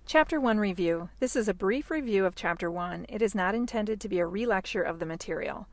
Chapter 1 Review. This is a brief review of Chapter 1. It is not intended to be a relecture of the material.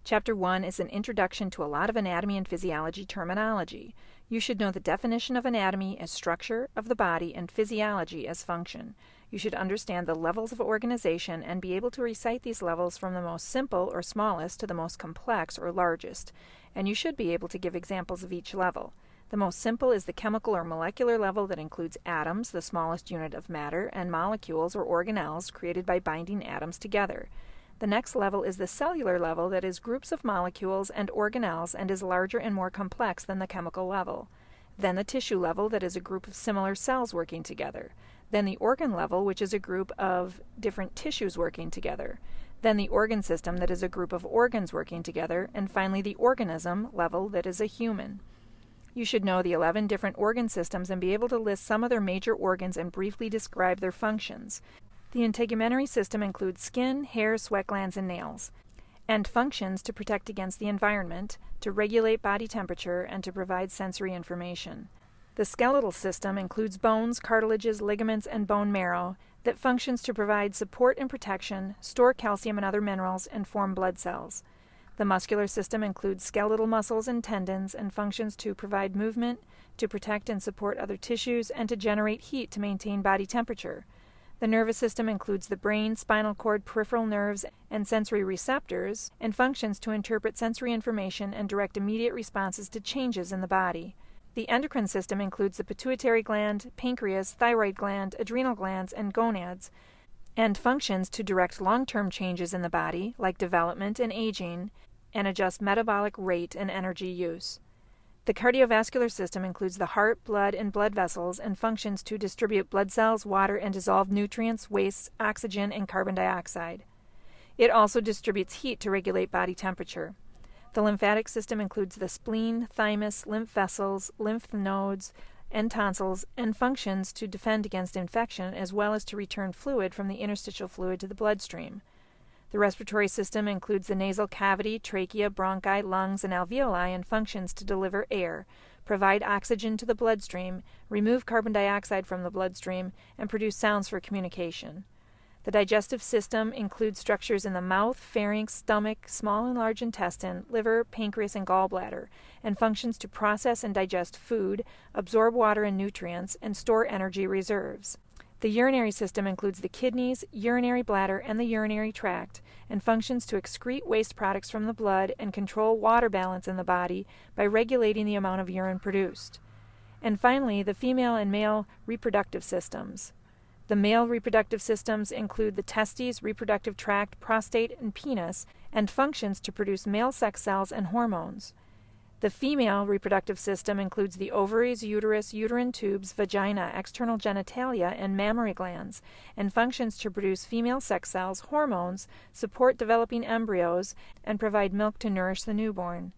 Chapter 1 is an introduction to a lot of anatomy and physiology terminology. You should know the definition of anatomy as structure of the body and physiology as function. You should understand the levels of organization and be able to recite these levels from the most simple or smallest to the most complex or largest. And you should be able to give examples of each level. The most simple is the chemical or molecular level that includes atoms, the smallest unit of matter, and molecules or organelles created by binding atoms together. The next level is the cellular level that is groups of molecules and organelles and is larger and more complex than the chemical level. Then the tissue level that is a group of similar cells working together. Then the organ level, which is a group of different tissues working together. Then the organ system that is a group of organs working together. And finally the organism level that is a human. You should know the 11 different organ systems and be able to list some of their major organs and briefly describe their functions. The integumentary system includes skin, hair, sweat glands, and nails, and functions to protect against the environment, to regulate body temperature, and to provide sensory information. The skeletal system includes bones, cartilages, ligaments, and bone marrow that functions to provide support and protection, store calcium and other minerals, and form blood cells. The muscular system includes skeletal muscles and tendons and functions to provide movement, to protect and support other tissues, and to generate heat to maintain body temperature. The nervous system includes the brain, spinal cord, peripheral nerves, and sensory receptors, and functions to interpret sensory information and direct immediate responses to changes in the body. The endocrine system includes the pituitary gland, pancreas, thyroid gland, adrenal glands, and gonads, and functions to direct long-term changes in the body, like development and aging, and adjust metabolic rate and energy use. The cardiovascular system includes the heart, blood, and blood vessels and functions to distribute blood cells, water, and dissolved nutrients, wastes, oxygen, and carbon dioxide. It also distributes heat to regulate body temperature. The lymphatic system includes the spleen, thymus, lymph vessels, lymph nodes, and tonsils, and functions to defend against infection as well as to return fluid from the interstitial fluid to the bloodstream. The respiratory system includes the nasal cavity, trachea, bronchi, lungs, and alveoli, and functions to deliver air, provide oxygen to the bloodstream, remove carbon dioxide from the bloodstream, and produce sounds for communication. The digestive system includes structures in the mouth, pharynx, stomach, small and large intestine, liver, pancreas, and gallbladder, and functions to process and digest food, absorb water and nutrients, and store energy reserves. The urinary system includes the kidneys, urinary bladder, and the urinary tract, and functions to excrete waste products from the blood and control water balance in the body by regulating the amount of urine produced. And finally, the female and male reproductive systems. The male reproductive systems include the testes, reproductive tract, prostate, and penis, and functions to produce male sex cells and hormones. The female reproductive system includes the ovaries, uterus, uterine tubes, vagina, external genitalia, and mammary glands, and functions to produce female sex cells, hormones, support developing embryos, and provide milk to nourish the newborn.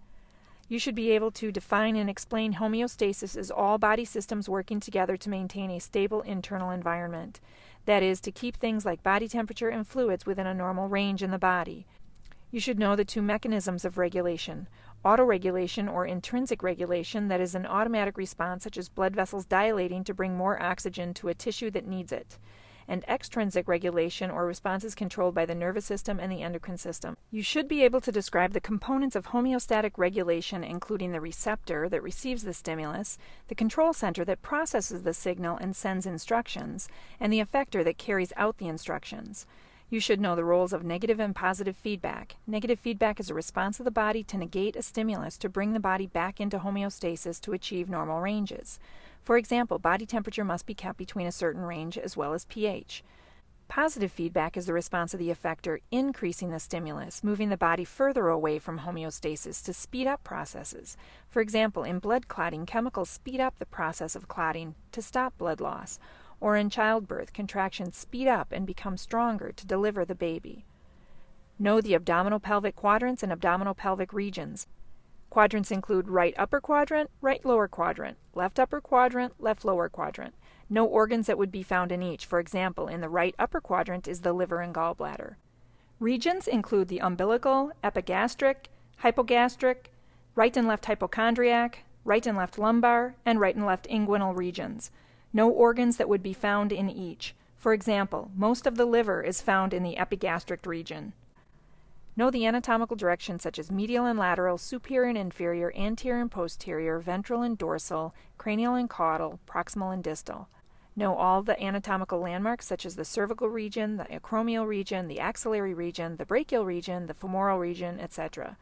You should be able to define and explain homeostasis as all body systems working together to maintain a stable internal environment. That is, to keep things like body temperature and fluids within a normal range in the body. You should know the two mechanisms of regulation: autoregulation or intrinsic regulation, that is an automatic response such as blood vessels dilating to bring more oxygen to a tissue that needs it, and extrinsic regulation or responses controlled by the nervous system and the endocrine system. You should be able to describe the components of homeostatic regulation, including the receptor that receives the stimulus, the control center that processes the signal and sends instructions, and the effector that carries out the instructions. You should know the roles of negative and positive feedback. Negative feedback is a response of the body to negate a stimulus to bring the body back into homeostasis to achieve normal ranges. For example, body temperature must be kept between a certain range as well as pH. Positive feedback is the response of the effector increasing the stimulus, moving the body further away from homeostasis to speed up processes. For example, in blood clotting, chemicals speed up the process of clotting to stop blood loss. Or in childbirth, contractions speed up and become stronger to deliver the baby. Know the abdominal pelvic quadrants and abdominal pelvic regions. Quadrants include right upper quadrant, right lower quadrant, left upper quadrant, left lower quadrant. Know organs that would be found in each. For example, in the right upper quadrant is the liver and gallbladder. Regions include the umbilical, epigastric, hypogastric, right and left hypochondriac, right and left lumbar, and right and left inguinal regions. Know organs that would be found in each. For example, most of the liver is found in the epigastric region. Know the anatomical directions such as medial and lateral, superior and inferior, anterior and posterior, ventral and dorsal, cranial and caudal, proximal and distal. Know all the anatomical landmarks such as the cervical region, the acromial region, the axillary region, the brachial region, the femoral region, etc.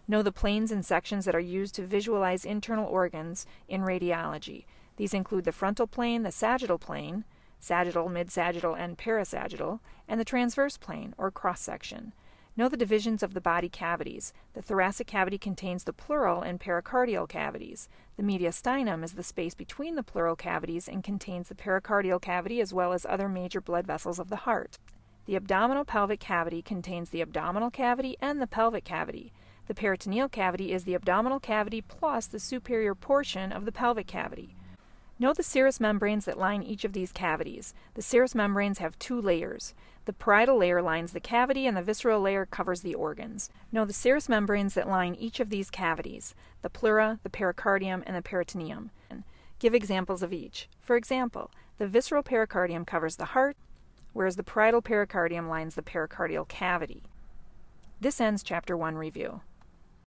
Know the planes and sections that are used to visualize internal organs in radiology. These include the frontal plane, the sagittal plane, sagittal, mid-sagittal, and parasagittal, and the transverse plane, or cross-section. Know the divisions of the body cavities. The thoracic cavity contains the pleural and pericardial cavities. The mediastinum is the space between the pleural cavities and contains the pericardial cavity as well as other major blood vessels of the heart. The abdominal pelvic cavity contains the abdominal cavity and the pelvic cavity. The peritoneal cavity is the abdominal cavity plus the superior portion of the pelvic cavity. Know the serous membranes that line each of these cavities. The serous membranes have two layers. The parietal layer lines the cavity and the visceral layer covers the organs. Know the serous membranes that line each of these cavities, the pleura, the pericardium, and the peritoneum. Give examples of each. For example, the visceral pericardium covers the heart, whereas the parietal pericardium lines the pericardial cavity. This ends Chapter 1 review.